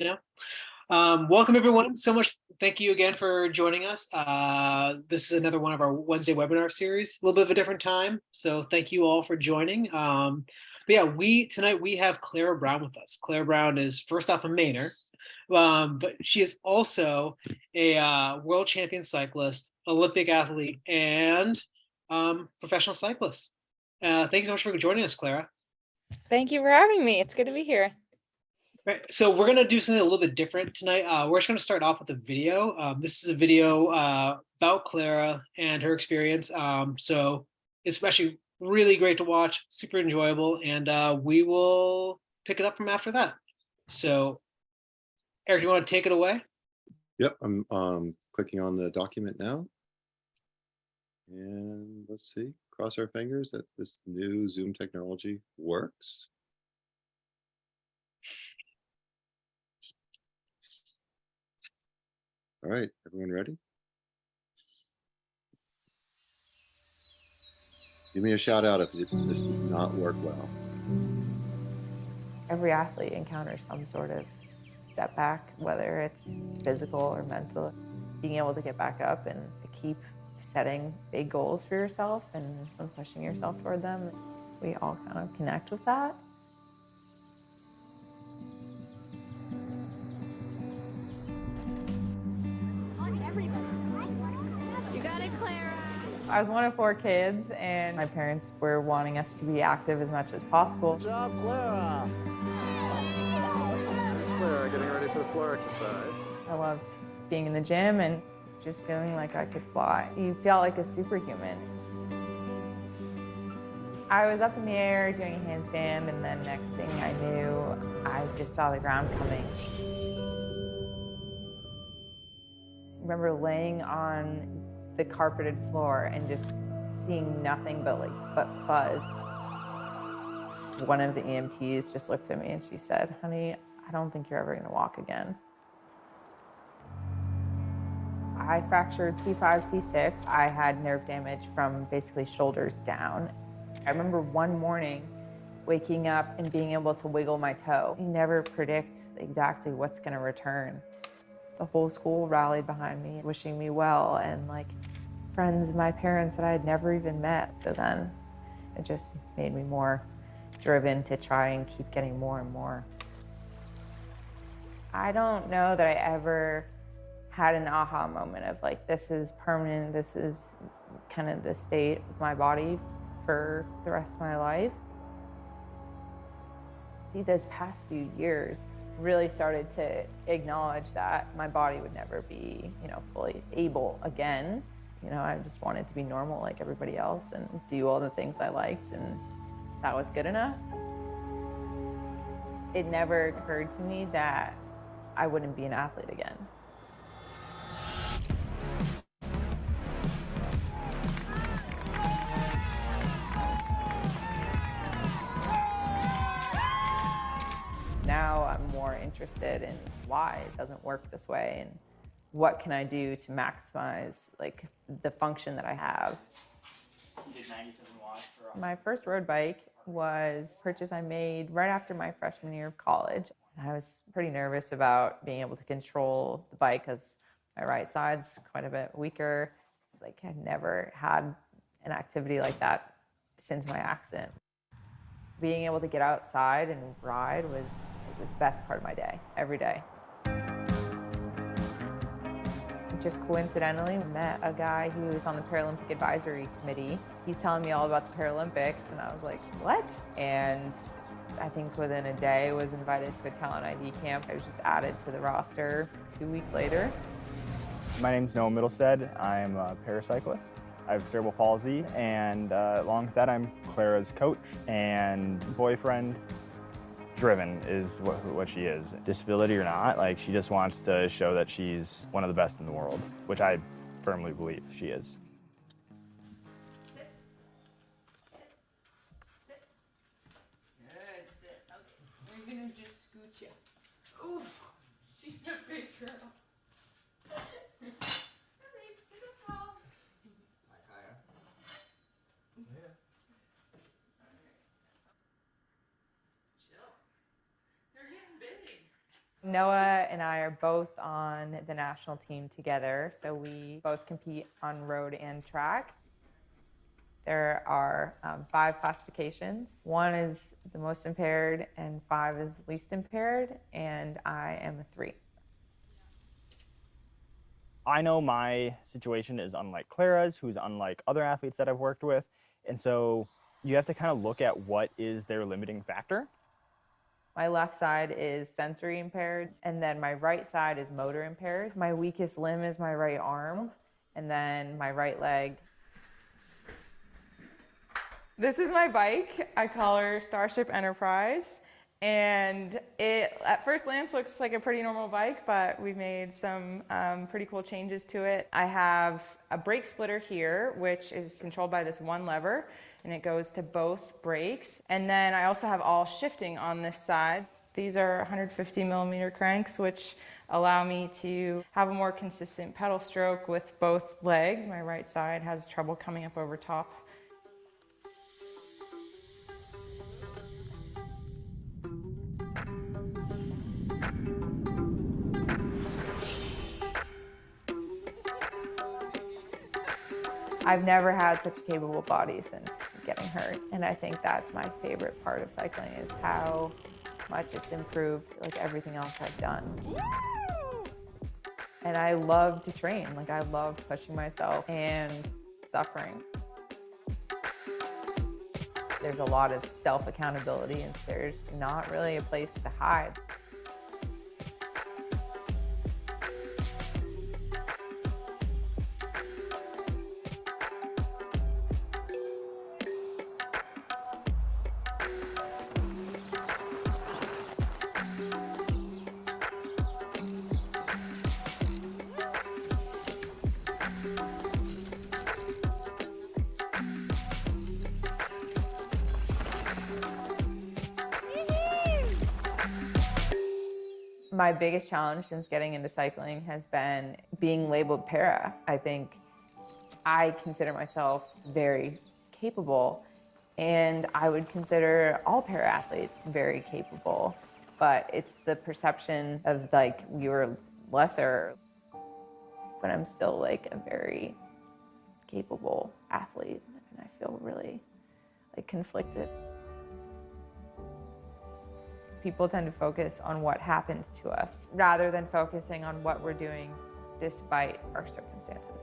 You know, welcome everyone. So much. Thank you again for joining us. This is another one of our Wednesday webinar series. A little bit of a different time, so thank you all for joining. But yeah, tonight we have Clara Brown with us. Clara Brown is first off a Mainer, but she is also a world champion cyclist, Olympic athlete, and professional cyclist. Thank you so much for joining us, Clara. Thank you for having me. It's good to be here. Right, so we're gonna do something a little bit different tonight. We're just gonna start off with a video. This is a video about Clara and her experience. So it's actually really great to watch, super enjoyable, and we will pick it up from after that. So, Eric, you want to take it away? Yep, I'm clicking on the document now. And let's see, cross our fingers that this new Zoom technology works. All right, everyone ready? Give me a shout out if this does not work well. Every athlete encounters some sort of setback, whether it's physical or mental. Being able to get back up and keep setting big goals for yourself and pushing yourself toward them, we all kind of connect with that. You got it, Clara. I was one of 4 kids, and my parents were wanting us to be active as much as possible. Good job, Clara. Clara getting ready for the floor exercise. I loved being in the gym and just feeling like I could fly. You felt like a superhuman. I was up in the air doing a handstand, and then next thing I knew, I just saw the ground coming. I remember laying on the carpeted floor and just seeing nothing but fuzz. One of the EMTs just looked at me and she said, "Honey, I don't think you're ever gonna walk again." I fractured C5, C6. I had nerve damage from basically shoulders down. I remember one morning waking up and being able to wiggle my toe. You never predict exactly what's gonna return. The whole school rallied behind me, wishing me well, and friends of my parents that I had never even met. So then it just made me more driven to try and keep getting more and more. I don't know that I ever had an aha moment of this is permanent, this is kind of the state of my body for the rest of my life. These past few years really started to acknowledge that my body would never be, fully able again. I just wanted to be normal like everybody else and do all the things I liked, and that was good enough. It never occurred to me that I wouldn't be an athlete again. Now I'm more interested in why it doesn't work this way and what can I do to maximize the function that I have. You did 97 watts for My first road bike was a purchase I made right after my freshman year of college. I was pretty nervous about being able to control the bike because my right side's quite a bit weaker. I'd never had an activity like that since my accident. Being able to get outside and ride was the best part of my day, every day. Just coincidentally met a guy who was on the Paralympic Advisory Committee. He's telling me all about the Paralympics, and I was like, what? And I think within a day I was invited to a talent ID camp. I was just added to the roster 2 weeks later. My name's Noah Middlestead. I'm a paracyclist. I have cerebral palsy, and along with that, I'm Clara's coach and boyfriend. Driven is what she is. Disability or not, she just wants to show that she's one of the best in the world, which I firmly believe she is. Sit. Sit. Sit. Good. Sit. Okay. We're gonna just scoot you. Oof. She's a big girl. Alright, sit up tall. Like higher. Yeah. Alright. Chill. They're getting big. Noah and I are both on the national team together, so we both compete on road and track. There are 5 classifications. 1 is the most impaired and 5 is the least impaired, and I am a 3. I know my situation is unlike Clara's, who's unlike other athletes that I've worked with, and so you have to kind of look at what is their limiting factor. My left side is sensory impaired, and then my right side is motor impaired. My weakest limb is my right arm, and then my right leg. This is my bike. I call her Starship Enterprise, and it at first glance looks like a pretty normal bike, but we've made some pretty cool changes to it. I have a brake splitter here, which is controlled by this one lever, and it goes to both brakes. And then I also have all shifting on this side. These are 150 millimeter cranks, which allow me to have a more consistent pedal stroke with both legs. My right side has trouble coming up over top. I've never had such a capable body since getting hurt, and I think that's my favorite part of cycling is how much it's improved like everything else I've done. And I love to train, like I love pushing myself and suffering. There's a lot of self-accountability and there's not really a place to hide. My biggest challenge since getting into cycling has been being labeled para. I think I consider myself very capable, and I would consider all para athletes very capable, but it's the perception of like you're lesser, but I'm still like a very capable athlete, and I feel really like conflicted. People tend to focus on what happened to us rather than focusing on what we're doing despite our circumstances.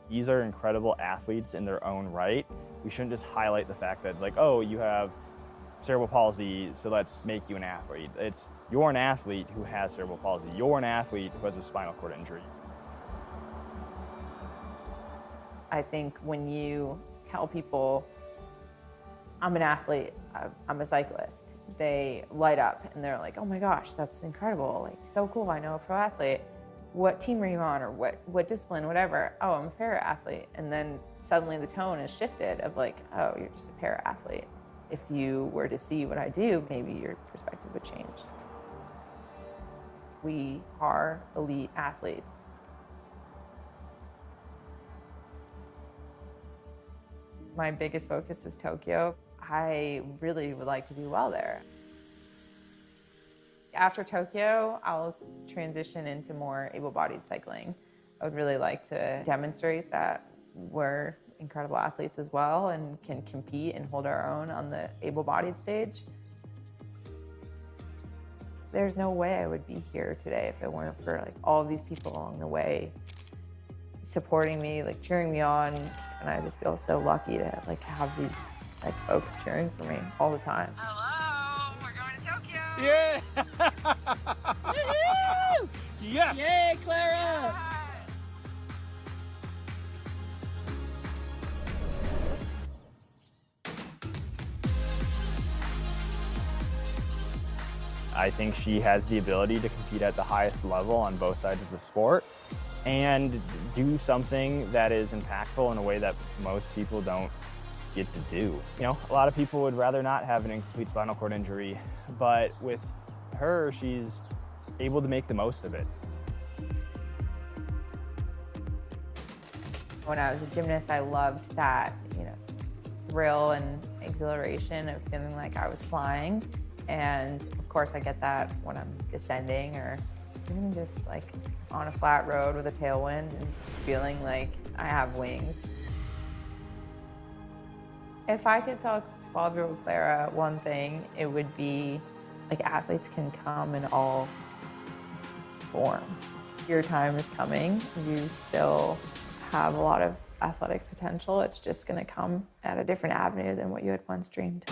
These are incredible athletes in their own right. We shouldn't just highlight the fact that like, oh, you have cerebral palsy, so let's make you an athlete. It's you're an athlete who has cerebral palsy. You're an athlete who has a spinal cord injury. I think when you tell people, I'm an athlete, I'm a cyclist, they light up and they're like, oh my gosh, that's incredible, like so cool, I know a pro athlete. What team are you on, or what discipline, whatever? Oh, I'm a para athlete. And then suddenly the tone is shifted of like, oh, you're just a para athlete. If you were to see what I do, maybe your perspective would change. We are elite athletes. My biggest focus is Tokyo. I really would like to do well there. After Tokyo, I'll transition into more able-bodied cycling. I would really like to demonstrate that we're incredible athletes as well and can compete and hold our own on the able-bodied stage. There's no way I would be here today if it weren't for like all of these people along the way supporting me, like cheering me on, and I just feel so lucky to like have these like folks cheering for me all the time. Hello, we're going to Tokyo. Yeah! Yes! Yay, Clara! I think she has the ability to compete at the highest level on both sides of the sport and do something that is impactful in a way that most people don't get to do. You know, a lot of people would rather not have an incomplete spinal cord injury, but with her, she's able to make the most of it. When I was a gymnast, I loved that, thrill and exhilaration of feeling like I was flying. And of course, I get that when I'm descending or even just like on a flat road with a tailwind and feeling like I have wings. If I could tell 12-year-old Clara one thing, it would be like athletes can come in all forms. Your time is coming. You still have a lot of athletic potential. It's just going to come at a different avenue than what you had once dreamed.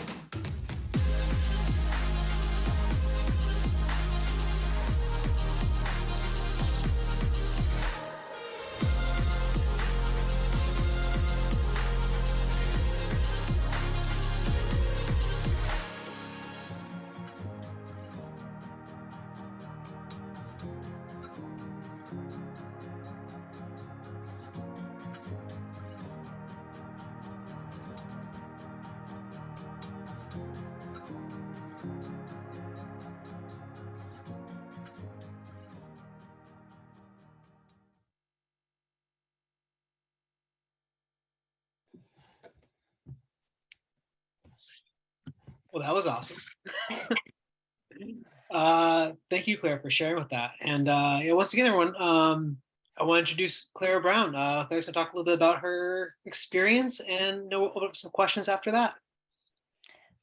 Well, that was awesome. Thank you, Claire, for sharing with that. And yeah, once again, everyone, I want to introduce Clara Brown. Claire's going to talk a little bit about her experience, and we'll open up some questions after that.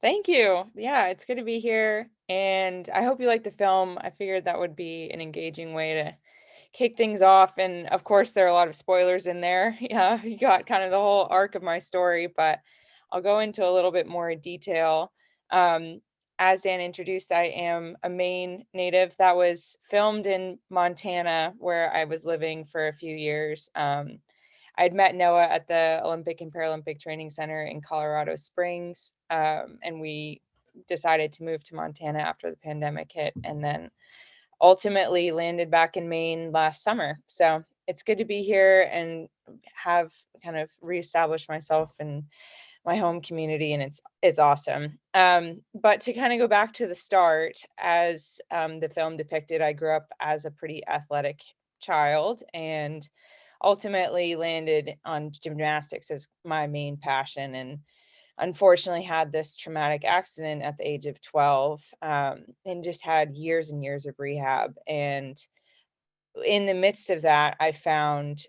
Thank you. Yeah, it's good to be here. And I hope you like the film. I figured that would be an engaging way to kick things off. And of course, there are a lot of spoilers in there. Yeah, you got kind of the whole arc of my story, but I'll go into a little bit more detail. As Dan introduced, I am a Maine native. That was filmed in Montana, where I was living for a few years. I'd met Noah at the Olympic and Paralympic Training Center in Colorado Springs, and we decided to move to Montana after the pandemic hit, and then ultimately landed back in Maine last summer. So it's good to be here and have kind of reestablished myself in my home community, and it's awesome. But to kind of go back to the start, as the film depicted, I grew up as a pretty athletic child and ultimately landed on gymnastics as my main passion, and unfortunately had this traumatic accident at the age of 12, and just had years and years of rehab. And in the midst of that, I found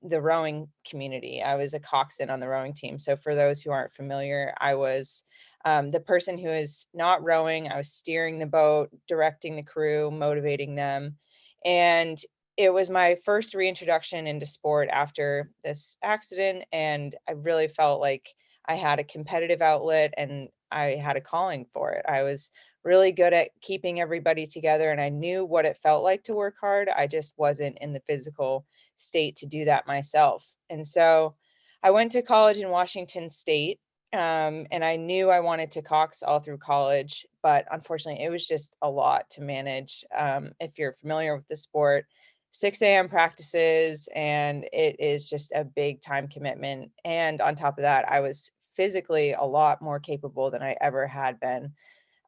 the rowing community. I was a coxswain on the rowing team. So for those who aren't familiar, I was the person who is not rowing. I was steering the boat, directing the crew, motivating them. And it was my first reintroduction into sport after this accident. And I really felt like I had a competitive outlet and I had a calling for it. I was really good at keeping everybody together, and I knew what it felt like to work hard. I just wasn't in the physical state to do that myself. And so I went to college in Washington State, and I knew I wanted to cox all through college, but unfortunately it was just a lot to manage. If you're familiar with the sport, 6 a.m. practices, and it is just a big time commitment. And on top of that, I was physically a lot more capable than I ever had been.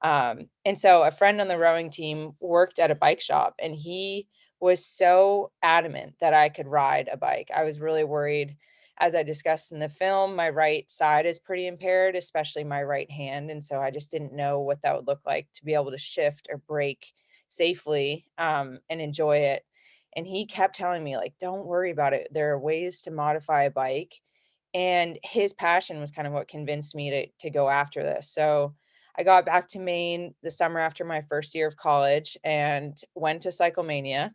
And so a friend on the rowing team worked at a bike shop, and he was so adamant that I could ride a bike. I was really worried. As I discussed in the film, my right side is pretty impaired, especially my right hand. And so I just didn't know what that would look like to be able to shift or brake safely, and enjoy it. And he kept telling me, like, don't worry about it. There are ways to modify a bike. And his passion was kind of what convinced me to go after this. So I got back to Maine the summer after my first year of college and went to Cyclemania,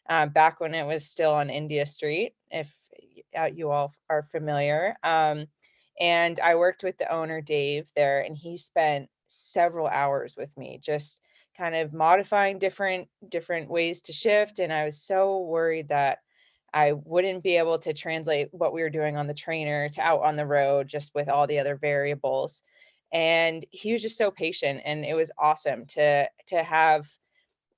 back when it was still on India Street, if you all are familiar. And I worked with the owner, Dave, there, and he spent several hours with me, just kind of modifying different ways to shift. And I was so worried that I wouldn't be able to translate what we were doing on the trainer to out on the road, just with all the other variables. And he was just so patient, and it was awesome to have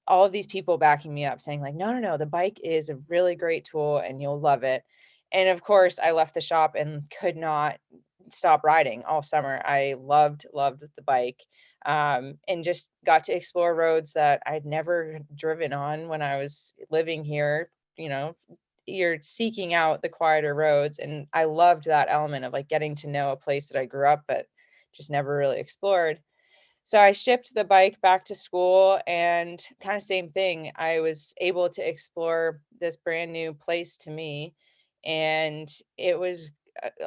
all of these people backing me up, saying like, no, the bike is a really great tool and you'll love it. And of course I left the shop and could not stop riding all summer. I loved the bike, and just got to explore roads that I'd never driven on when I was living here. You're seeking out the quieter roads, and I loved that element of like getting to know a place that I grew up but just never really explored. So I shipped the bike back to school, and kind of same thing. I was able to explore this brand new place to me, and it was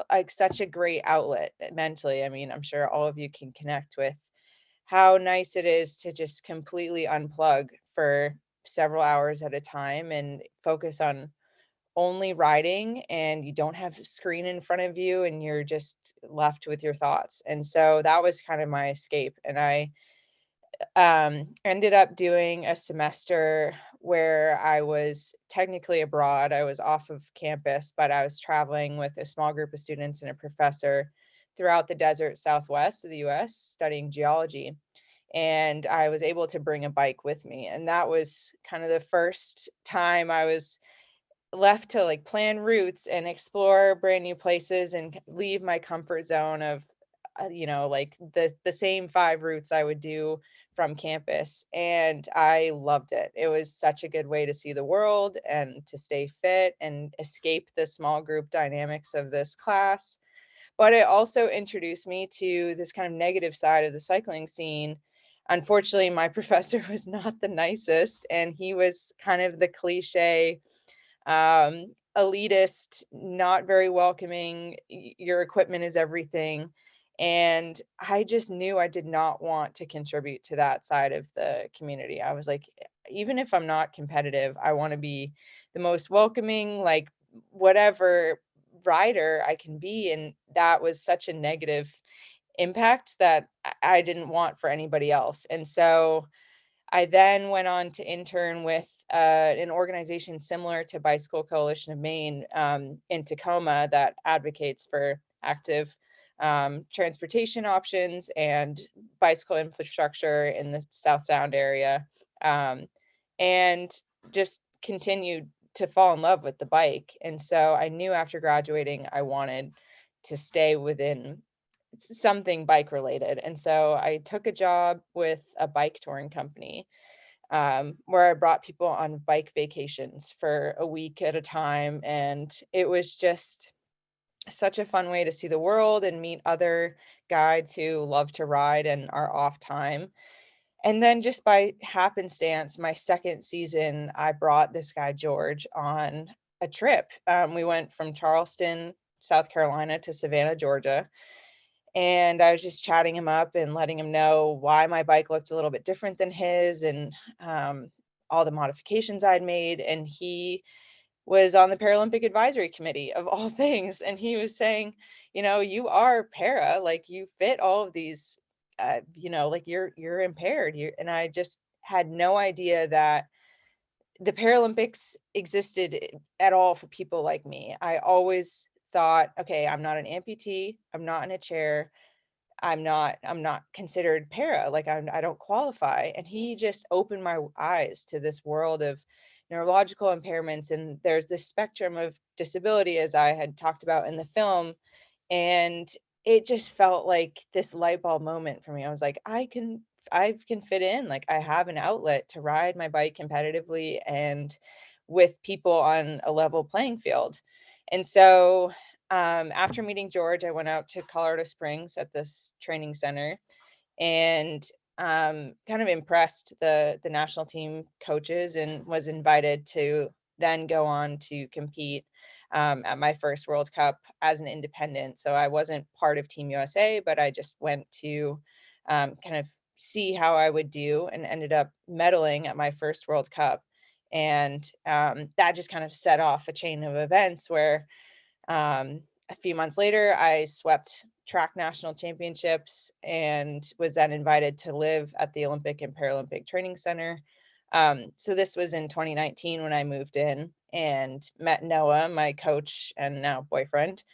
like such a great outlet mentally. I mean, I'm sure all of you can connect with how nice it is to just completely unplug for several hours at a time and focus on only riding, and you don't have a screen in front of you and you're just left with your thoughts. And so that was kind of my escape. And I ended up doing a semester where I was technically abroad. I was off of campus, but I was traveling with a small group of students and a professor throughout the desert southwest of the US studying geology. And I was able to bring a bike with me. And that was kind of the first time I was left to like plan routes and explore brand new places and leave my comfort zone of like the same 5 routes I would do from campus. And I loved it. It was such a good way to see the world and to stay fit and escape the small group dynamics of this class. But it also introduced me to this kind of negative side of the cycling scene. Unfortunately, my professor was not the nicest, and he was kind of the cliche elitist, not very welcoming. Your equipment is everything. And I just knew I did not want to contribute to that side of the community. I was like, even if I'm not competitive, I want to be the most welcoming, like whatever rider I can be. And that was such a negative impact that I didn't want for anybody else. And so I then went on to intern with an organization similar to Bicycle Coalition of Maine in Tacoma that advocates for active transportation options and bicycle infrastructure in the South Sound area, and just continued to fall in love with the bike. And so I knew after graduating I wanted to stay within something bike related. And so I took a job with a bike touring company, where I brought people on bike vacations for a week at a time. And it was just such a fun way to see the world and meet other guides who love to ride and are off time. And then just by happenstance, my second season, I brought this guy, George, on a trip. We went from Charleston, South Carolina to Savannah, Georgia. And I was just chatting him up and letting him know why my bike looked a little bit different than his, and all the modifications I'd made. And he was on the Paralympic Advisory Committee of all things. And he was saying, you are para, like you fit all of these, like you're impaired. And I just had no idea that the Paralympics existed at all for people like me. I always thought, okay, I'm not an amputee, I'm not in a chair, I'm not considered para, like I don't qualify. And he just opened my eyes to this world of neurological impairments, and there's this spectrum of disability as I had talked about in the film. And it just felt like this light bulb moment for me. I was like, I can fit in, like I have an outlet to ride my bike competitively and with people on a level playing field. And so after meeting George, I went out to Colorado Springs at this training center and kind of impressed the national team coaches, and was invited to then go on to compete at my first World Cup as an independent. So I wasn't part of Team USA, but I just went to kind of see how I would do, and ended up medaling at my first World Cup. And that just kind of set off a chain of events where a few months later, I swept track national championships and was then invited to live at the Olympic and Paralympic Training Center. So this was in 2019 when I moved in and met Noah, my coach and now boyfriend.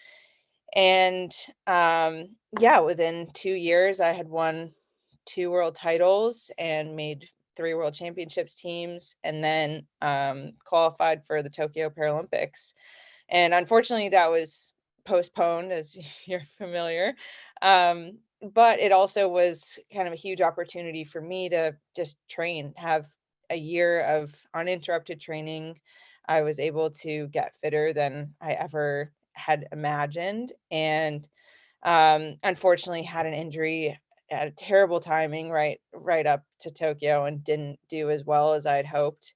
And yeah, within 2 years, I had won 2 world titles and made 3 world championships teams, and then qualified for the Tokyo Paralympics. And unfortunately, that was postponed, as you're familiar. But it also was kind of a huge opportunity for me to just train, have a year of uninterrupted training. I was able to get fitter than I ever had imagined. And unfortunately, had an injury had a terrible timing right up to Tokyo and didn't do as well as I'd hoped.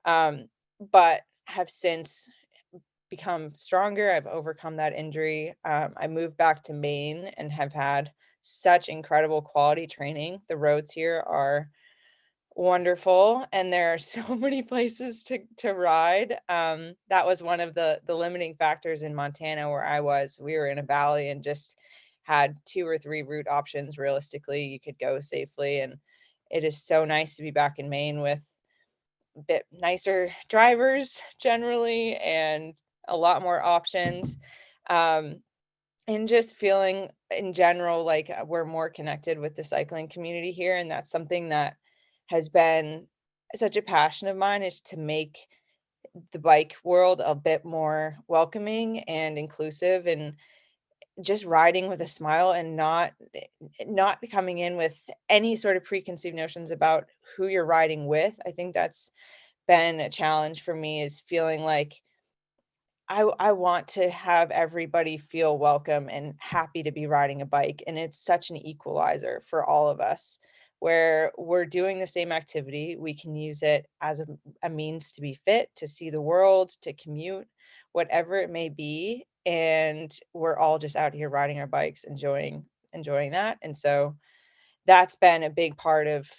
But have since become stronger. I've overcome that injury. I moved back to Maine and have had such incredible quality training. The roads here are wonderful, and there are so many places to ride. That was one of the limiting factors in Montana where I was. We were in a valley and just had 2 or 3 route options realistically you could go safely, and it is so nice to be back in Maine with a bit nicer drivers generally and a lot more options. And just feeling in general like we're more connected with the cycling community here, and that's something that has been such a passion of mine, is to make the bike world a bit more welcoming and inclusive, and just riding with a smile and not coming in with any sort of preconceived notions about who you're riding with. I think that's been a challenge for me, is feeling like I want to have everybody feel welcome and happy to be riding a bike. And it's such an equalizer for all of us, where we're doing the same activity. We can use it as a means to be fit, to see the world, to commute, whatever it may be. And we're all just out here riding our bikes, enjoying that. And so that's been a big part of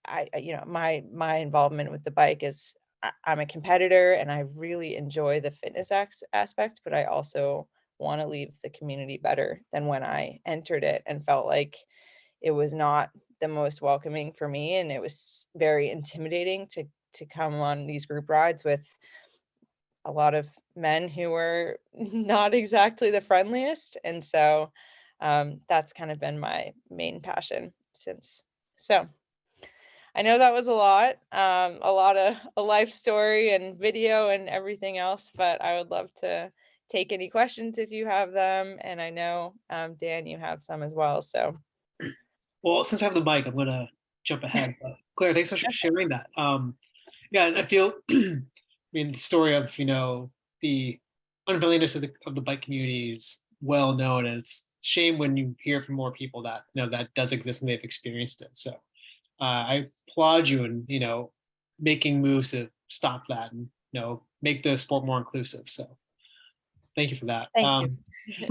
my involvement with the bike. Is I'm a competitor and I really enjoy the fitness aspect, but I also want to leave the community better than when I entered it and felt like it was not the most welcoming for me, and it was very intimidating to come on these group rides with a lot of men who were not exactly the friendliest. And so that's kind of been my main passion since. So I know that was a lot of a life story and video and everything else, but I would love to take any questions if you have them. And I know, Dan, you have some as well. So, Well, since I have the mic, I'm going to jump ahead. But Claire, thanks so much for sharing that. Yeah, and I feel, I mean, the story of, the unfriendliness of the bike community is well known, and it's shame when you hear from more people that, that does exist and they've experienced it. So I applaud you in, making moves to stop that and, make the sport more inclusive. So thank you for that. thank you.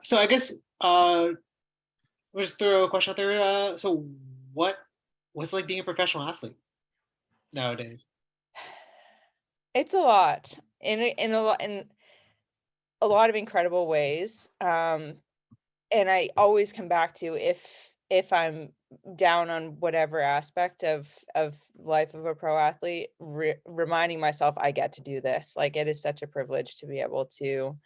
So I guess we'll just throw a question out there. So what's it like being a professional athlete nowadays? It's a lot in a lot of incredible ways. And I always come back to, if I'm down on whatever aspect of life of a pro athlete, reminding myself I get to do this. Like, it is such a privilege to be able to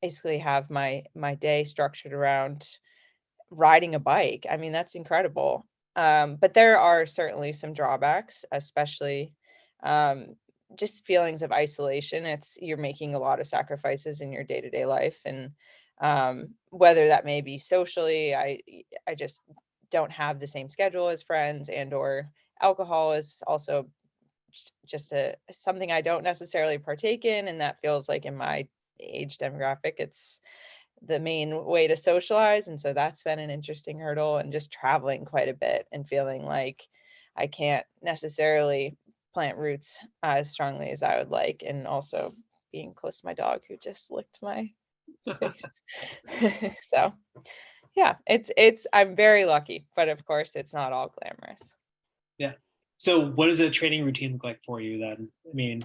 basically have my day structured around riding a bike. I mean, that's incredible. But there are certainly some drawbacks, especially just feelings of isolation. You're making a lot of sacrifices in your day-to-day life, and whether that may be socially, I just don't have the same schedule as friends, and or alcohol is also just something I don't necessarily partake in, and that feels like in my age demographic, it's the main way to socialize. And so that's been an interesting hurdle, and just traveling quite a bit and feeling like I can't necessarily plant roots as strongly as I would like, and also being close to my dog who just licked my face. So yeah, I'm very lucky, but of course it's not all glamorous. Yeah. So what does a training routine look like for you then? I mean,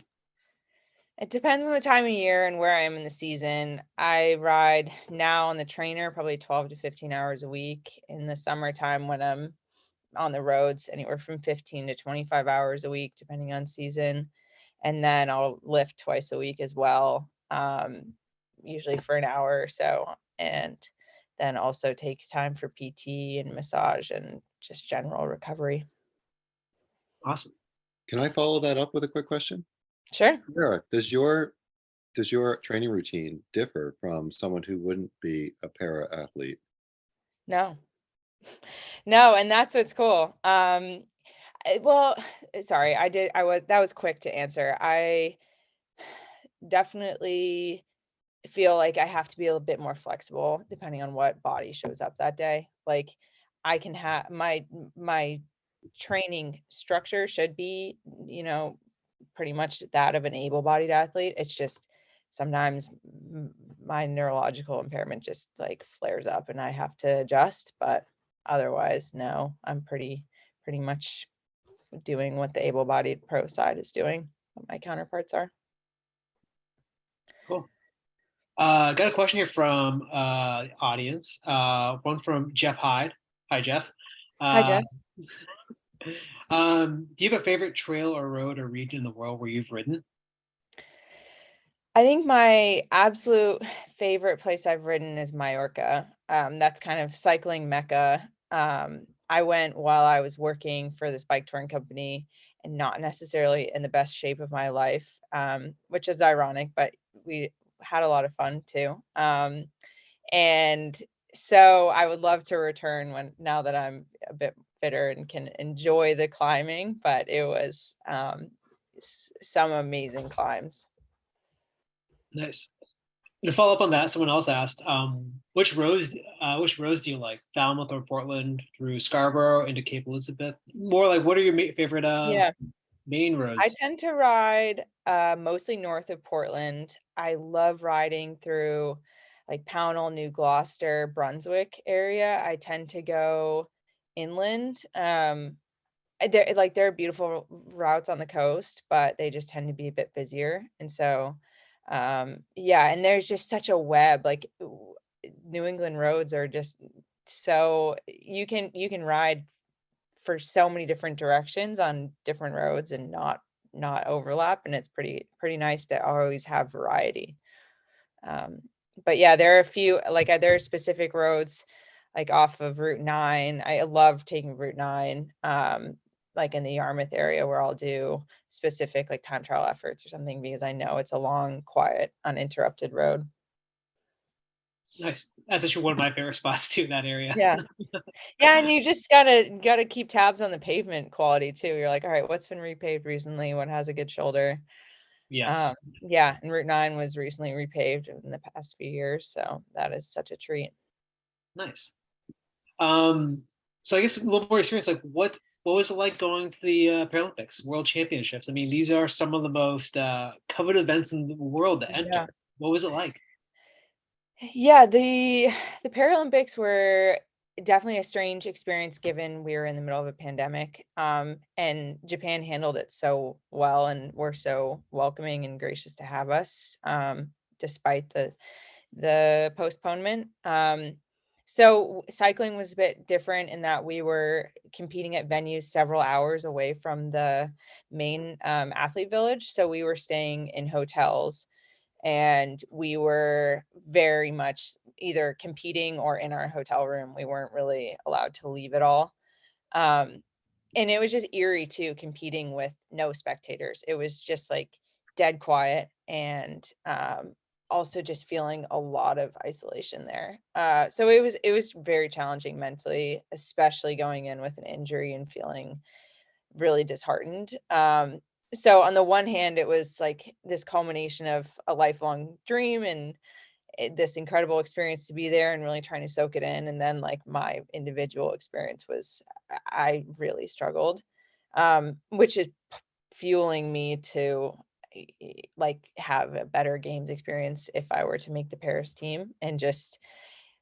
It depends on the time of year and where I am in the season. I ride now on the trainer probably 12 to 15 hours a week. In the summertime, when I'm on the roads, anywhere from 15 to 25 hours a week, depending on season. And then I'll lift twice a week as well, usually for an hour or so. And then also takes time for PT and massage and just general recovery. awesome. Can I follow that up with a quick question? Sure. Sarah, does your training routine differ from someone who wouldn't be a para athlete? No. No, and that's what's cool. Well, sorry, that was quick to answer. I definitely feel like I have to be a little bit more flexible depending on what body shows up that day. Like I can have my training structure should be, pretty much that of an able-bodied athlete. It's just sometimes my neurological impairment just like flares up and I have to adjust, but otherwise, no, I'm pretty much doing what the able-bodied pro side is doing, what my counterparts are. Cool. Got a question here from audience. One from Jeff Hyde. Hi, Jeff. Hi, Jeff. Do you have a favorite trail or road or region in the world where you've ridden? I think my absolute favorite place I've ridden is Mallorca. That's kind of cycling mecca. I went while I was working for this bike touring company and not necessarily in the best shape of my life, which is ironic, but we had a lot of fun too. And so I would love to return now that I'm a bit fitter and can enjoy the climbing, but it was some amazing climbs. Nice. To follow up on that, someone else asked, which roads do you like? Falmouth or Portland through Scarborough into Cape Elizabeth? More like, what are your favorite main roads? I tend to ride mostly north of Portland. I love riding through like Pownell, New Gloucester, Brunswick area. I tend to go inland. There are beautiful routes on the coast, but they just tend to be a bit busier. And so and there's just such a web. Like New England roads are just so you can ride for so many different directions on different roads and not overlap, and it's pretty nice to always have variety. But yeah, there are a few, like there are specific roads like off of Route 9. I love taking Route 9, like in the Yarmouth area, where I'll do specific like time trial efforts or something, because I know it's a long, quiet, uninterrupted road. Nice. That's actually one of my favorite spots too, that area. Yeah. Yeah, and you just gotta keep tabs on the pavement quality too. You're like, all right, what's been repaved recently? What has a good shoulder? Yes. Yeah, and Route 9 was recently repaved in the past few years, so that is such a treat. Nice. So I guess a little more experience, like what was it like going to the Paralympics, World Championships? I mean, these are some of the most coveted events in the world to enter. Yeah. What was it like? Yeah, the Paralympics were definitely a strange experience given we were in the middle of a pandemic. And Japan handled it so well and were so welcoming and gracious to have us, despite the postponement. So cycling was a bit different in that we were competing at venues several hours away from the main athlete village. So we were staying in hotels, and we were very much either competing or in our hotel room. We weren't really allowed to leave at all. And it was just eerie too, competing with no spectators. It was just like dead quiet, and also just feeling a lot of isolation there. So it was very challenging mentally, especially going in with an injury and feeling really disheartened. So on the one hand, it was like this culmination of a lifelong dream and this incredible experience to be there and really trying to soak it in. And then like my individual experience was, I really struggled, which is fueling me to like have a better games experience if I were to make the Paris team, and just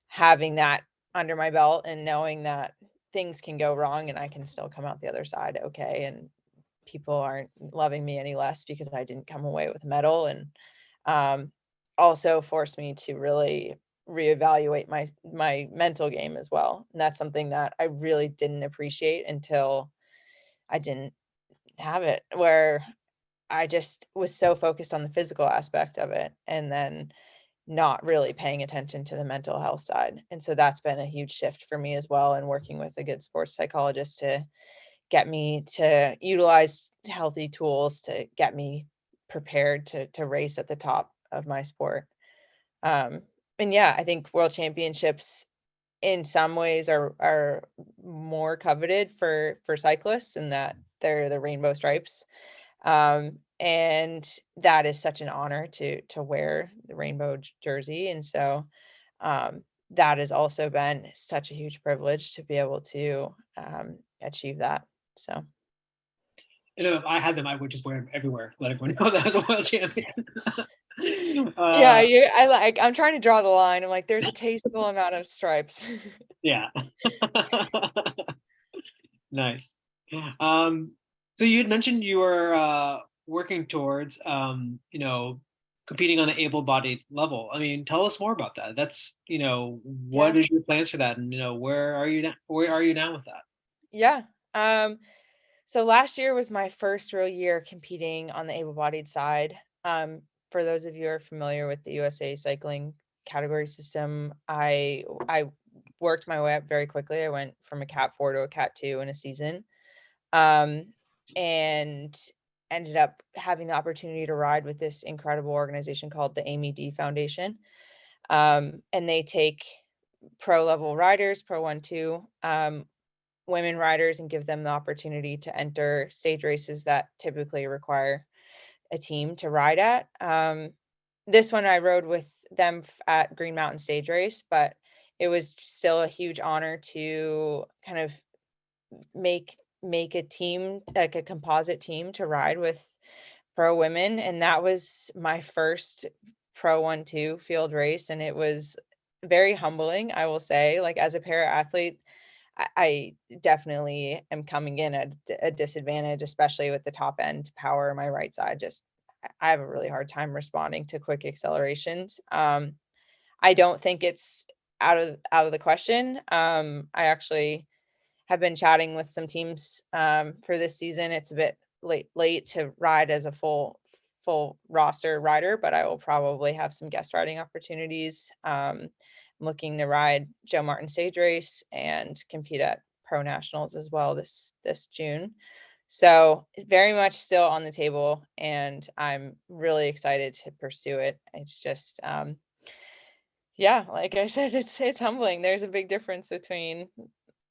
having that under my belt and knowing that things can go wrong and I can still come out the other side okay, and people aren't loving me any less because I didn't come away with a medal. And also forced me to really reevaluate my mental game as well. And that's something that I really didn't appreciate until I didn't have it, where I just was so focused on the physical aspect of it and then not really paying attention to the mental health side. And so that's been a huge shift for me as well, and working with a good sports psychologist to get me to utilize healthy tools to get me prepared to race at the top of my sport. And yeah, I think World Championships in some ways are more coveted for cyclists, in that they're the rainbow stripes. and that is such an honor to wear the rainbow jersey. And so that has also been such a huge privilege to be able to achieve that. So You know, if I had them, I would just wear them everywhere. Let everyone know that I was a world champion. yeah, I'm trying to draw the line. I'm like, there's a tasteful amount of stripes. Yeah. Nice. So you had mentioned you were working towards, competing on the able-bodied level. I mean, tell us more about that. That's, what Yeah. is your plans for that, and where are you now? Where are you now with that? Yeah. So last year was my first real year competing on the able-bodied side. For those of you who are familiar with the USA cycling category system, I worked my way up very quickly. I went from a Cat 4 to a Cat 2 in a season, and ended up having the opportunity to ride with this incredible organization called the Amy D Foundation. And they take pro level riders, pro 1, 2, women riders, and give them the opportunity to enter stage races that typically require a team to ride at. This one I rode with them at Green Mountain Stage Race, but it was still a huge honor to kind of make a team, like a composite team, to ride with pro women. And that was my first pro 1, 2 field race, and it was very humbling, I will say. Like, as a para athlete, I definitely am coming in at a disadvantage, especially with the top end power on my right side. Just I have a really hard time responding to quick accelerations. I don't think it's out of the question. I actually have been chatting with some teams for this season. It's a bit late to ride as a full roster rider, but I will probably have some guest riding opportunities. I'm looking to ride Joe Martin Stage Race and compete at Pro Nationals as well this June. So very much still on the table, and I'm really excited to pursue it. It's just yeah, like I said, it's humbling. There's a big difference between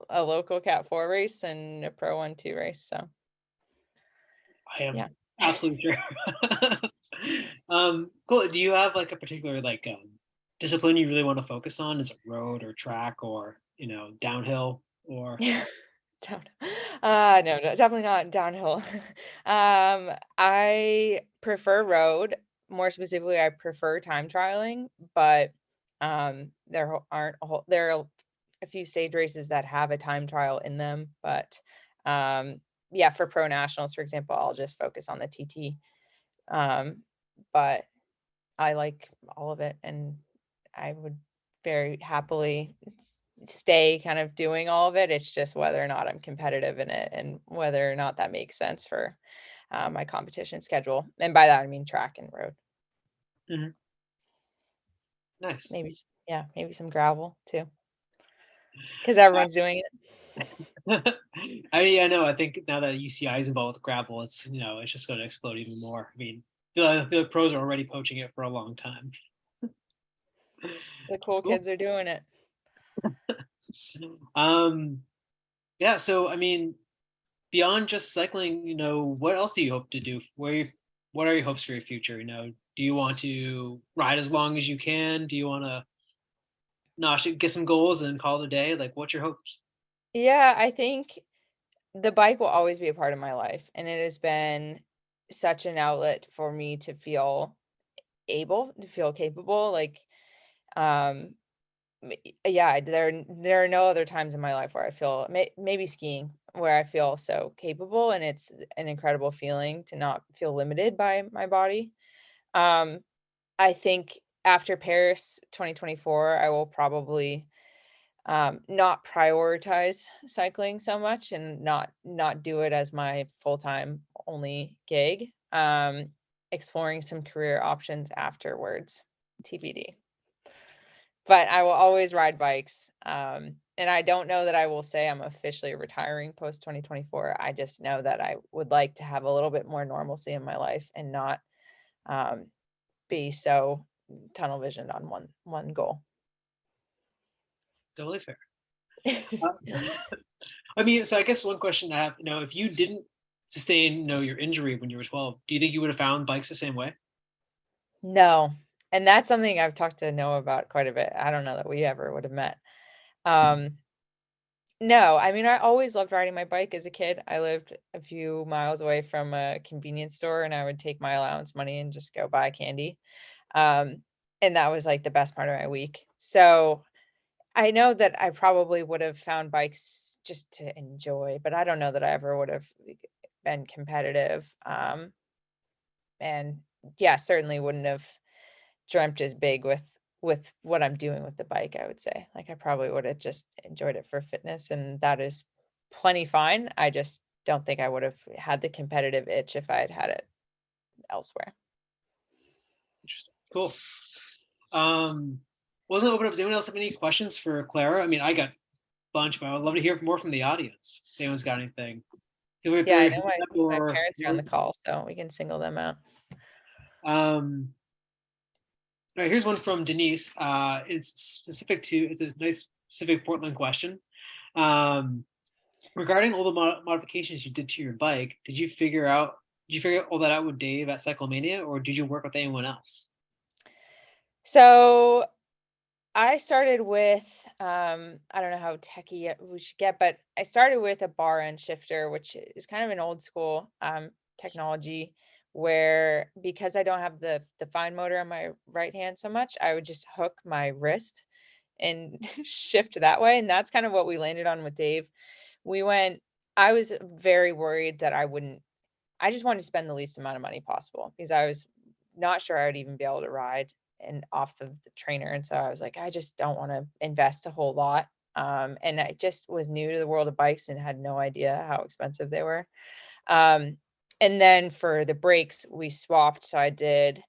a local Cat 4 race and a Pro 1, 2 race. So I am yeah. absolutely sure. Cool. Do you have like a particular discipline you really want to focus on? Is it road or track or downhill or? Yeah. Down. No, definitely not downhill. I prefer road. More specifically, I prefer time trialing, but there are a few stage races that have a time trial in them. But yeah, for pro nationals, for example, I'll just focus on the TT. But I like all of it, and I would very happily stay kind of doing all of it. It's just whether or not I'm competitive in it, and whether or not that makes sense for my competition schedule. And by that, I mean track and road. Mhm. Nice. Maybe some gravel too, because everyone's doing it. I know. I think now that UCI is involved with gravel, it's just going to explode even more. I mean, I feel like pros are already poaching it for a long time. The cool Cool. kids are doing it. Yeah. So I mean, beyond just cycling, what else do you hope to do? What are your hopes for your future? Do you want to ride as long as you can? Do you want to get some goals and call it a day? Like, what's your hopes? Yeah, I think the bike will always be a part of my life, and it has been such an outlet for me to feel capable. Like, um, yeah, there are no other times in my life where I feel, maybe skiing, where I feel so capable, and it's an incredible feeling to not feel limited by my body. Um, I think after Paris 2024, I will probably not prioritize cycling so much, and not do it as my full-time only gig. Exploring some career options afterwards, TBD. But I will always ride bikes. And I don't know that I will say I'm officially retiring post 2024. I just know that I would like to have a little bit more normalcy in my life, and not be so tunnel visioned on one goal. Totally fair. I mean, so I guess one question I have, if you didn't sustain, your injury when you were 12, do you think you would have found bikes the same way? No. And that's something I've talked to Noah about quite a bit. I don't know that we ever would have met. No, I mean, I always loved riding my bike as a kid. I lived a few miles away from a convenience store, and I would take my allowance money and just go buy candy. Um, and that was like the best part of my week. So I know that I probably would have found bikes just to enjoy, but I don't know that I ever would have been competitive. And yeah, certainly wouldn't have dreamt as big with what I'm doing with the bike, I would say. Like I probably would have just enjoyed it for fitness, and that is plenty fine. I just don't think I would have had the competitive itch if I had had it elsewhere. Interesting. Cool. Wasn't open up. Does anyone else have any questions for Clara? I mean, I got a bunch, but I would love to hear more from the audience. If anyone's got anything. Feel free to Yeah, I throw know your my, hand up my or, parents are on the call, so we can single them out. All right, here's one from Denise. It's a nice specific Portland question. Regarding all the modifications you did to your bike, did you figure all that out with Dave at Cyclemania, or did you work with anyone else? So I started with, I don't know how techie we should get, but I started with a bar end shifter, which is kind of an old school technology where, because I don't have the fine motor on my right hand so much, I would just hook my wrist and shift that way. And that's kind of what we landed on with Dave. I was very worried that I just wanted to spend the least amount of money possible because I was not sure I would even be able to ride and off of the trainer. And so I was like, I just don't want to invest a whole lot. And I just was new to the world of bikes and had no idea how expensive they were. And then for the brakes, we swapped. So I did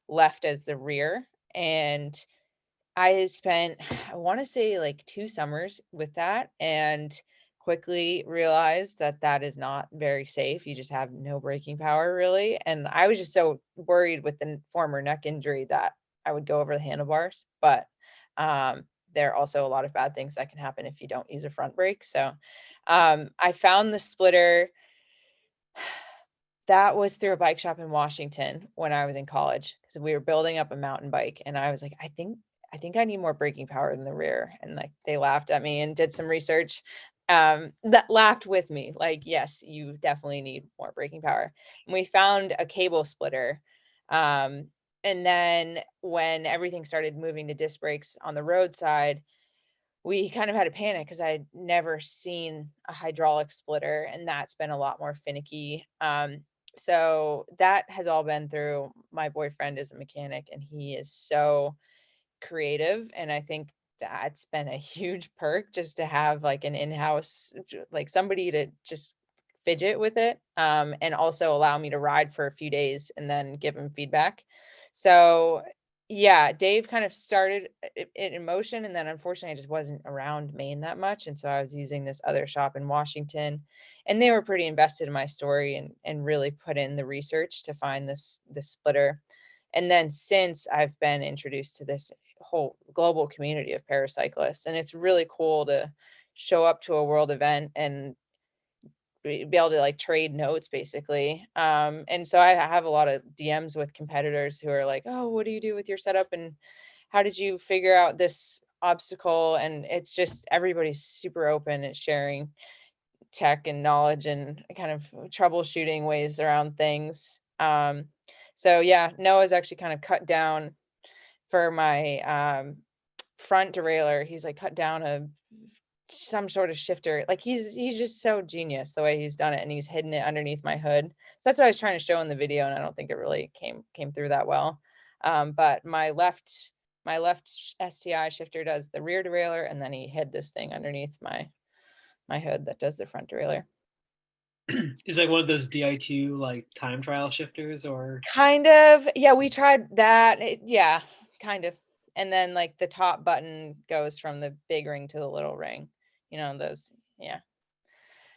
left as the rear, and I spent, I want to say like 2 summers with that, and quickly realized that that is not very safe. You just have no braking power really. And I was just so worried with the former neck injury that I would go over the handlebars. But there are also a lot of bad things that can happen if you don't use a front brake. So I found the splitter. That was through a bike shop in Washington when I was in college, because we were building up a mountain bike, and I was like, I think I need more braking power than the rear. And like they laughed at me and did some research that laughed with me. Like, yes, you definitely need more braking power. And we found a cable splitter. And then when everything started moving to disc brakes on the roadside, we kind of had a panic because I'd never seen a hydraulic splitter, and that's been a lot more finicky. So that has all been through my boyfriend is a mechanic, and he is so creative. And I think that's been a huge perk, just to have like an in-house, like somebody to just fidget with it, and also allow me to ride for a few days and then give him feedback. So yeah, Dave kind of started it in motion, and then unfortunately I just wasn't around Maine that much, and so I was using this other shop in Washington, and they were pretty invested in my story and really put in the research to find this splitter. And then since, I've been introduced to this whole global community of paracyclists, and it's really cool to show up to a world event and be able to like trade notes basically. And so I have a lot of DMs with competitors who are like, oh, what do you do with your setup, and how did you figure out this obstacle? And it's just, everybody's super open and sharing tech and knowledge and kind of troubleshooting ways around things. So yeah, Noah's actually kind of cut down for my front derailleur. He's like cut down some sort of shifter. Like he's just so genius the way he's done it, and he's hidden it underneath my hood. So that's what I was trying to show in the video, and I don't think it really came through that well. But my left STI shifter does the rear derailleur, and then he hid this thing underneath my hood that does the front derailleur. Is like one of those Di2 like time trial shifters, or Kind of. Yeah, we tried that. Yeah, kind of. And then like the top button goes from the big ring to the little ring, those. Yeah.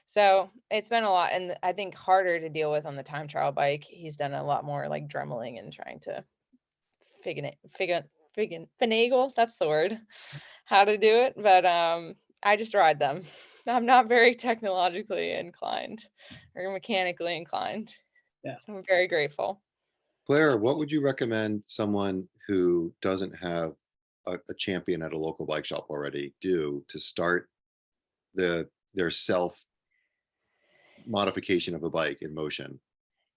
So it's been a lot, and I think harder to deal with on the time trial bike. He's done a lot more like dremeling and trying to finagle, that's the word, how to do it. But I just ride them. I'm not very technologically inclined or mechanically inclined. Yeah. So I'm very grateful. Clara, what would you recommend someone who doesn't have a champion at a local bike shop already do to start their self modification of a bike in motion?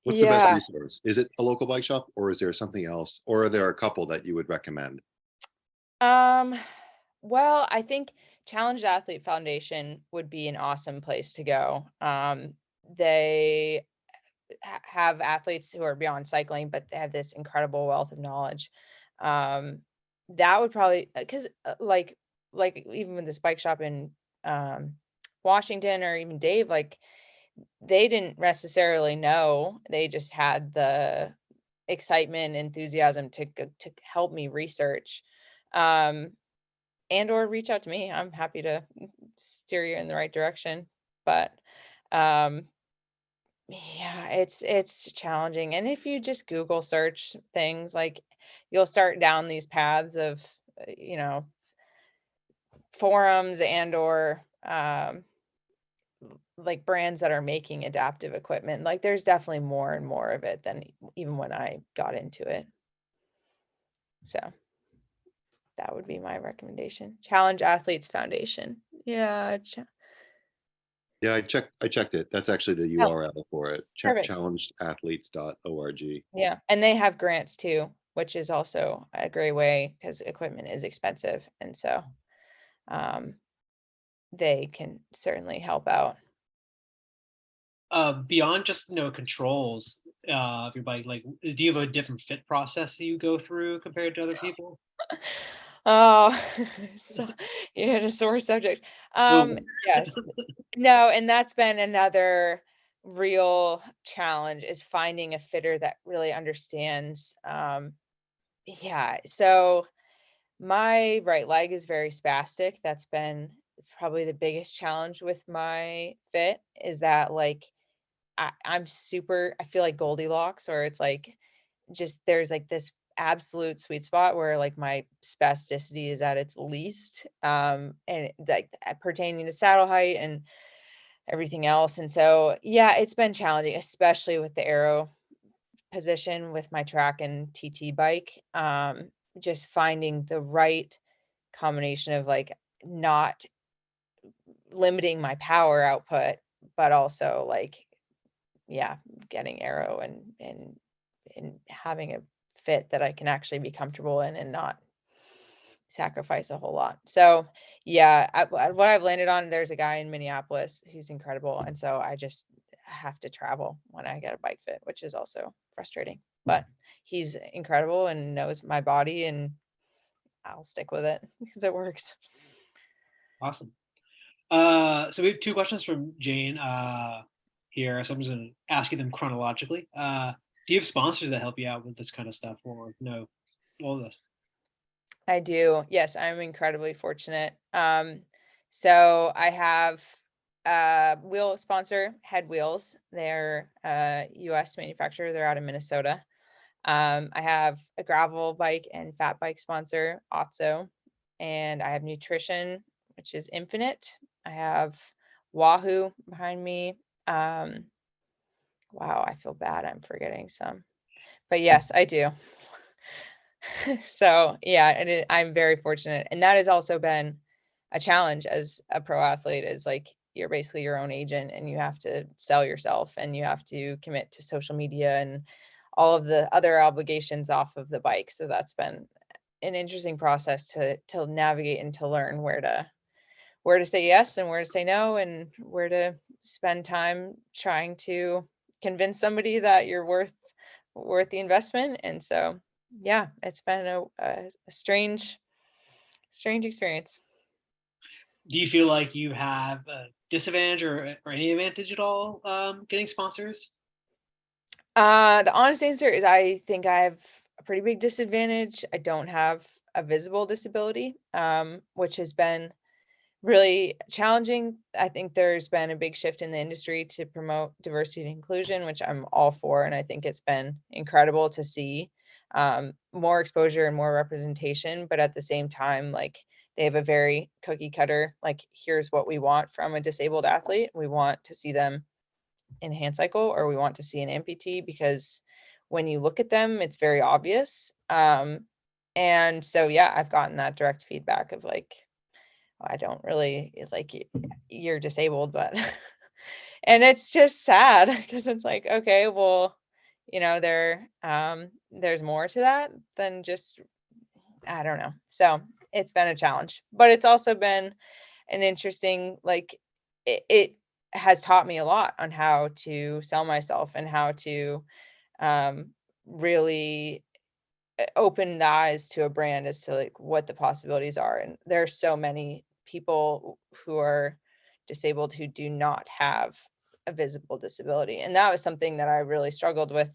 What's the best Yeah. resource? Is it a local bike shop, or is there something else, or are there a couple that you would recommend? Um, well, I think Challenged Athlete Foundation would be an awesome place to go. They have athletes who are beyond cycling, but they have this incredible wealth of knowledge. Um, that would probably, because like even with this bike shop in um, Washington, or even Dave, like they didn't necessarily know. They just had the excitement, enthusiasm to help me research. Um, and or reach out to me. I'm happy to steer you in the right direction. But um, yeah, it's challenging. And if you just Google search things, like you'll start down these paths of forums and or like brands that are making adaptive equipment. Like there's definitely more and more of it than even when I got into it. So that would be my recommendation. Challenge Athletes Foundation. Yeah. Yeah, I checked it. That's actually the Oh, URL for it. perfect. Challengedathletes.org. Yeah. And they have grants too, which is also a great way because equipment is expensive. And so um, they can certainly help out. Beyond just controls of your bike, like do you have a different fit process that you go through compared to other people? Oh, so you had a sore subject. Ooh. Yes. No, and that's been another real challenge, is finding a fitter that really understands. Yeah. So my right leg is very spastic. That's been probably the biggest challenge with my fit, is that like I feel like Goldilocks, or it's like just there's like this absolute sweet spot where like my spasticity is at its least, and like pertaining to saddle height and everything else. And so yeah, it's been challenging, especially with the aero position with my track and TT bike. Just finding the right combination of like not limiting my power output, but also like, yeah, getting aero and having a fit that I can actually be comfortable in and not sacrifice a whole lot. So yeah, what I've landed on, there's a guy in Minneapolis who's incredible. And so I just have to travel when I get a bike fit, which is also frustrating, but he's incredible and knows my body, and I'll stick with it because it works. Awesome. So we have two questions from Jane here. So I'm just going to ask you them chronologically. Do you have sponsors that help you out with this kind of stuff, or no? All of this. I do. Yes, I'm incredibly fortunate. So I have a wheel sponsor, Head Wheels. They're a US manufacturer. They're out of Minnesota. I have a gravel bike and fat bike sponsor, Otso. And I have nutrition, which is Infinite. I have Wahoo behind me. Wow, I feel bad. I'm forgetting some. But yes, I do. So yeah, and I'm very fortunate. And that has also been a challenge as a pro athlete, is like you're basically your own agent and you have to sell yourself and you have to commit to social media and all of the other obligations off of the bike. So that's been an interesting process to navigate and to learn where to say yes and where to say no, and where to spend time trying to convince somebody that you're worth the investment. And so yeah, it's been a strange experience. Do you feel like you have a disadvantage or any advantage at all getting sponsors? The honest answer is I think I have a pretty big disadvantage. I don't have a visible disability, which has been really challenging. I think there's been a big shift in the industry to promote diversity and inclusion, which I'm all for. And I think it's been incredible to see more exposure and more representation. But at the same time, like they have a very cookie cutter, like, here's what we want from a disabled athlete. We want to see them in hand cycle, or we want to see an amputee, because when you look at them, it's very obvious. And so, yeah, I've gotten that direct feedback of like, I don't really, it's like, you're disabled, but, and it's just sad because it's like, okay, well, there's more to that than just, I don't know. So it's been a challenge, but it's also been an interesting, like, it has taught me a lot on how to sell myself and how to really open the eyes to a brand as to like what the possibilities are. And there are so many people who are disabled who do not have a visible disability. And that was something that I really struggled with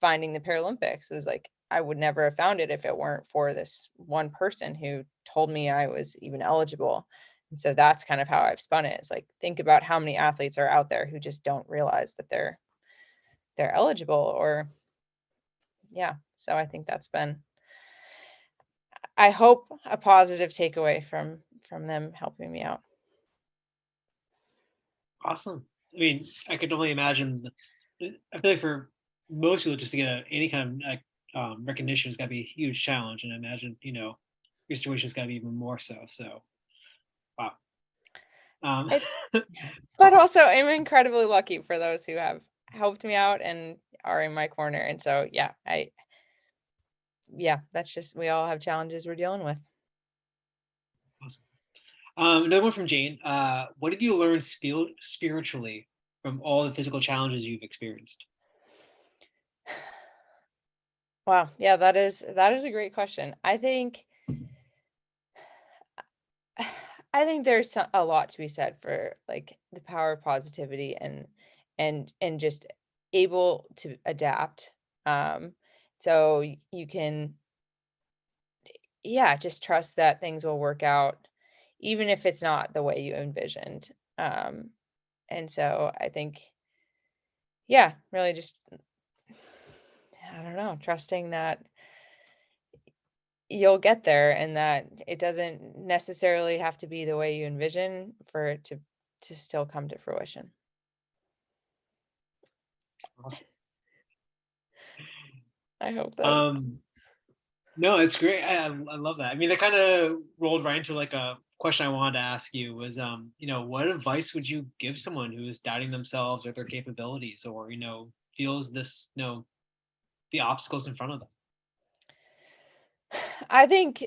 finding the Paralympics. It was like, I would never have found it if it weren't for this one person who told me I was even eligible. And so that's kind of how I've spun it. It's like, think about how many athletes are out there who just don't realize that they're eligible, or yeah. So I think that's been, I hope, a positive takeaway from them helping me out. Awesome. I mean, I could only imagine. I feel like for most people, just to get any kind of like recognition has got to be a huge challenge, and I imagine your situation's got to be even more so. So, wow. But also, I'm incredibly lucky for those who have helped me out and are in my corner. And so, yeah, that's just, we all have challenges we're dealing with. Awesome. Another one from Jane. What have you learned spiritually from all the physical challenges you've experienced? Wow. Yeah, that is a great question. I think there's a lot to be said for like the power of positivity and just able to adapt. So you can, just trust that things will work out, even if it's not the way you envisioned. And so I think, really just, I don't know, trusting that you'll get there and that it doesn't necessarily have to be the way you envision for it to still come to fruition. Awesome. I hope that. No, it's great. I love that. I mean, that kind of rolled right into like a question I wanted to ask you was, what advice would you give someone who is doubting themselves or their capabilities, or feels this, the obstacles in front of them? I think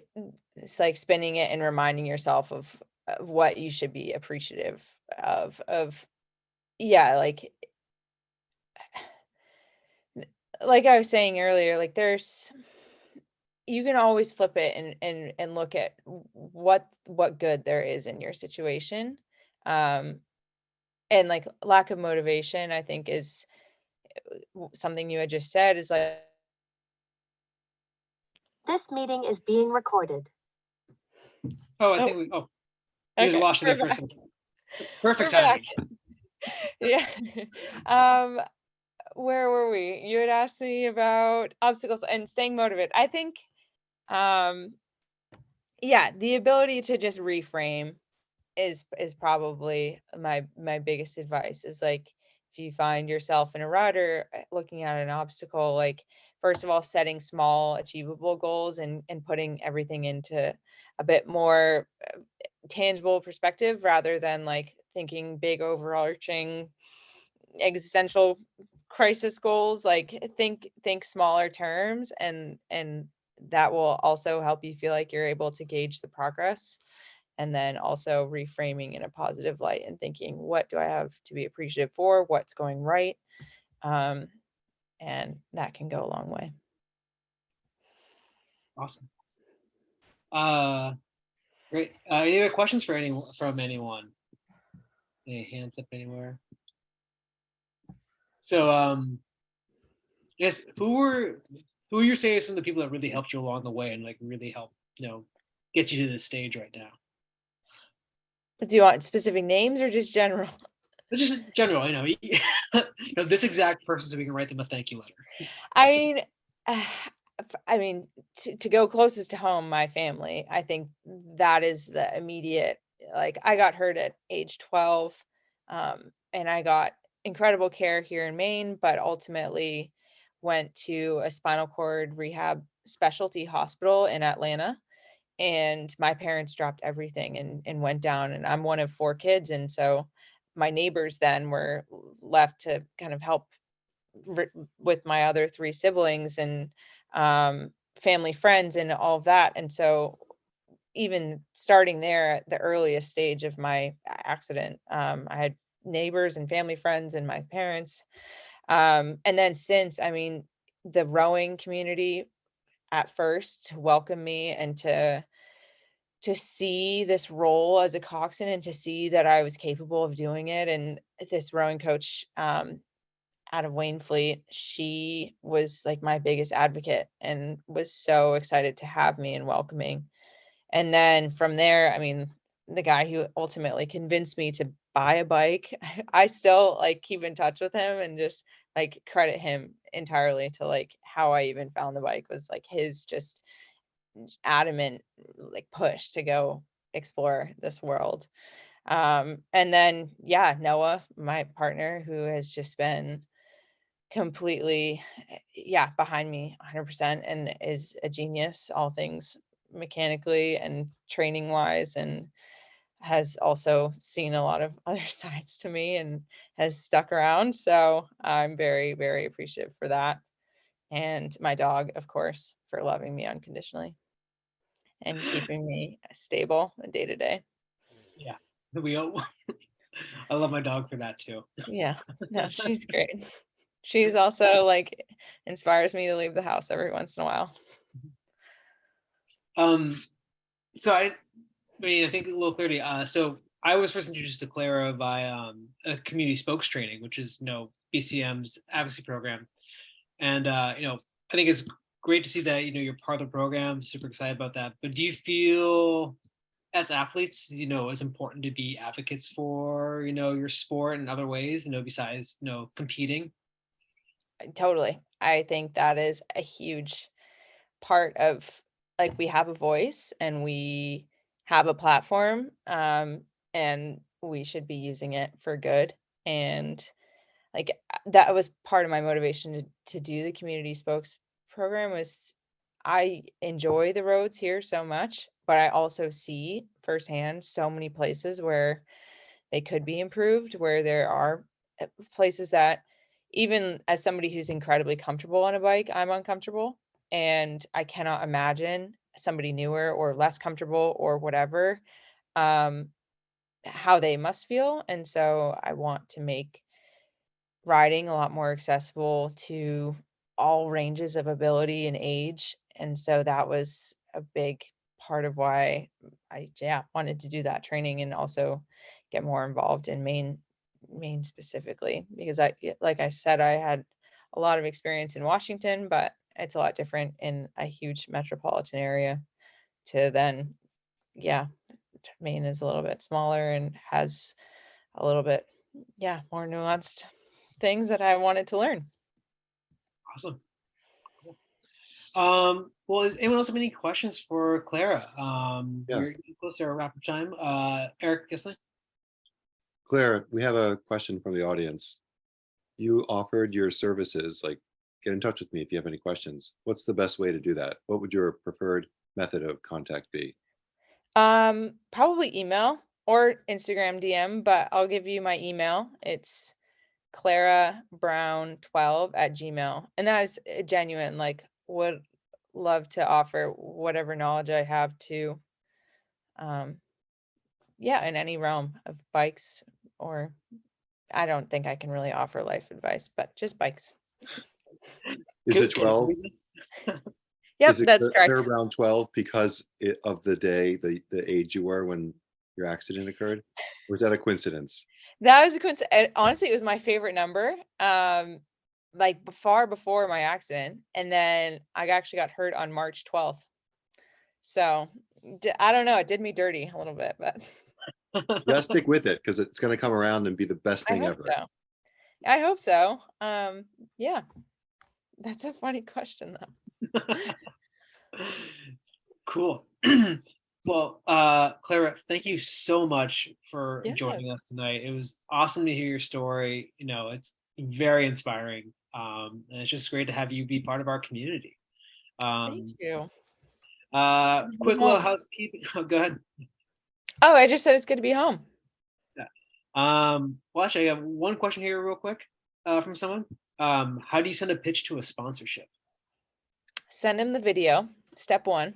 it's like spinning it and reminding yourself of what you should be appreciative of. Like I was saying earlier, like you can always flip it and look at what good there is in your situation. And like lack of motivation, I think, is something you had just said, is like, this meeting is being recorded. Oh, I think we just lost you there for a second. Perfect timing. Yeah. Where were we? You had asked me about obstacles and staying motivated. I think the ability to just reframe is probably my biggest advice. Is like, if you find yourself in a rut or looking at an obstacle, like, first of all, setting small achievable goals and putting everything into a bit more tangible perspective, rather than like thinking big overarching existential crisis goals. Like, think smaller terms, and that will also help you feel like you're able to gauge the progress. And then also reframing in a positive light and thinking, what do I have to be appreciative for? What's going right? And that can go a long way. Awesome. Great. Any other questions from anyone? Any hands up anywhere? So, I guess who you say some of the people that really helped you along the way and like really helped, get you to this stage right now? Do you want specific names or just general? Just general, this exact person, so we can write them a thank you letter. I mean, I mean, to go closest to home, my family, I think that is the immediate, like, I got hurt at age 12, and I got incredible care here in Maine, but ultimately went to a spinal cord rehab specialty hospital in Atlanta. And my parents dropped everything and went down. And I'm one of 4 kids. And so my neighbors then were left to kind of help with my other 3 siblings and family friends and all of that. And so even starting there at the earliest stage of my accident, I had neighbors and family friends and my parents. And then since, I mean, the rowing community at first to welcome me and to see this role as a coxswain and to see that I was capable of doing it. And this rowing coach, out of Waynefleet, she was like my biggest advocate and was so excited to have me and welcoming. And then from there, I mean, the guy who ultimately convinced me to buy a bike, I still like keep in touch with him and just like credit him entirely to like how I even found the bike was like his just adamant like push to go explore this world. And then yeah, Noah, my partner, who has just been completely yeah behind me 100% and is a genius all things mechanically and training wise, and has also seen a lot of other sides to me and has stuck around, so I'm very very appreciative for that. And my dog, of course, for loving me unconditionally and keeping me stable day to day. Yeah, we all. I love my dog for that too. Yeah, no, she's great. She's also like inspires me to leave the house every once in a while. So I mean, I think a little clarity. So I was first introduced to Clara by a community spokes training, which is BCM's advocacy program, and I think it's great to see that you're part of the program. Super excited about that. But do you feel, as athletes, it's important to be advocates for your sport in other ways, besides competing? Totally. I think that is a huge part of like we have a voice and we have a platform, and we should be using it for good. And like that was part of my motivation to do the community spokes program was I enjoy the roads here so much, but I also see firsthand so many places where they could be improved, where there are places that even as somebody who's incredibly comfortable on a bike, I'm uncomfortable. And I cannot imagine somebody newer or less comfortable or whatever, um, how they must feel. And so I want to make riding a lot more accessible to all ranges of ability and age. And so that was a big part of why I wanted to do that training and also get more involved in Maine specifically because like I said, I had a lot of experience in Washington, but it's a lot different in a huge metropolitan area to then yeah, Maine is a little bit smaller and has a little bit more nuanced things that I wanted to learn. Awesome. Well, does anyone else have any questions for Clara? Yeah. We're getting close to our wrap up time. Eric Kissling? Claire, we have a question from the audience. You offered your services, like get in touch with me if you have any questions. What's the best way to do that? What would your preferred method of contact be? Probably email or Instagram DM, but I'll give you my email. It's Clara Brown 12@gmail. And that is genuine, like would love to offer whatever knowledge I have to in any realm of bikes, or I don't think I can really offer life advice, but just bikes. Is it 12? Yep, Is it that's correct. around 12 because of the day, the age you were when your accident occurred? Or is that a coincidence? That was a coincidence. Honestly, it was my favorite number. Like far before my accident, and then I actually got hurt on March 12th. So I don't know. It did me dirty a little bit, but You gotta stick with it because it's gonna come around and be the best I thing hope ever. so. I hope so. Yeah. That's a funny question though. Cool. Well, Clara, thank you so much for Yeah. joining us tonight. It was awesome to hear your story. It's very inspiring. And it's just great to have you be part of our community. Thank you. Quick little housekeeping. Oh, go ahead. Oh, I just said it's good to be home. Yeah. Well, actually, I have one question here real quick from someone. How do you send a pitch to a sponsorship? Send him the video. Step one.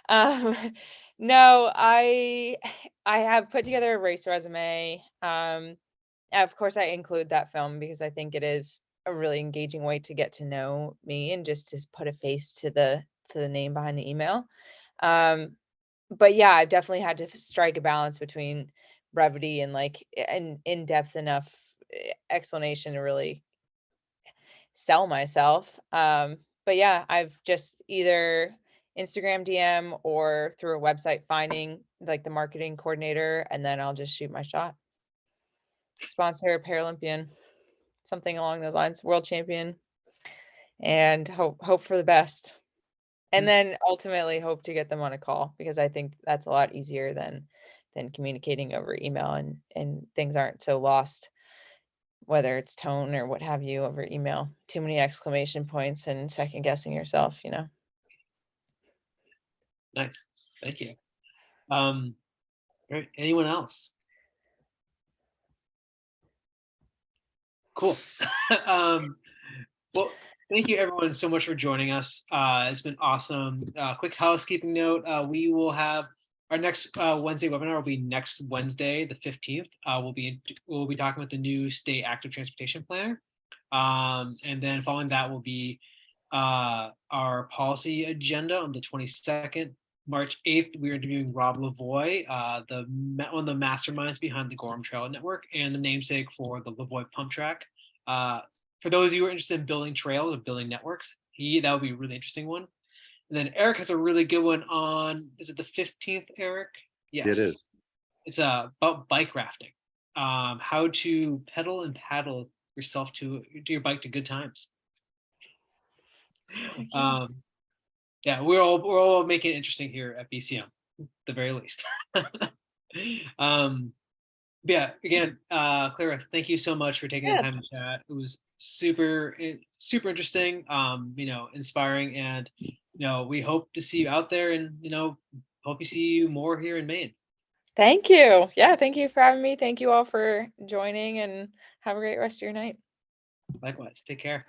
No, I have put together a race resume. Of course, I include that film because I think it is a really engaging way to get to know me and just to put a face to the name behind the email. But yeah, I've definitely had to strike a balance between brevity and like an in-depth enough explanation to really sell myself. But yeah, I've just either Instagram DM or through a website finding like the marketing coordinator, and then I'll just shoot my shot. Sponsor Paralympian, something along those lines, World Champion, and hope for the best. And then ultimately hope to get them on a call, because I think that's a lot easier than communicating over email, and things aren't so lost, whether it's tone or what have you, over email. Too many exclamation points and second guessing yourself, Nice. Thank you. All right. Anyone else? Cool. Well, thank you everyone so much for joining us. It's been awesome. Quick housekeeping note: we will have our next Wednesday webinar will be next Wednesday, the 15th. We'll be talking about the new state active transportation planner, and then following that will be our policy agenda on the 22nd. March 8th, we're interviewing Rob Lavoie, one of the masterminds behind the Gorham Trail Network and the namesake for the Lavoie Pump Track. For those of you who are interested in building trails or building networks, that would be a really interesting one. And then Eric has a really good one on, is it the 15th, Eric? Yes. It is. It's about bike rafting, how to pedal and paddle yourself to your bike to good times. Yeah, we're all making it interesting here at BCM, at the very least. Yeah, again, Clara, thank you so much for taking the time to chat. It was super interesting, inspiring, and we hope to see you out there, and hope you see you more here in Maine. Thank you. Yeah, thank you for having me. Thank you all for joining, and have a great rest of your night. Likewise. Take care.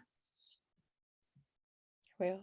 Well.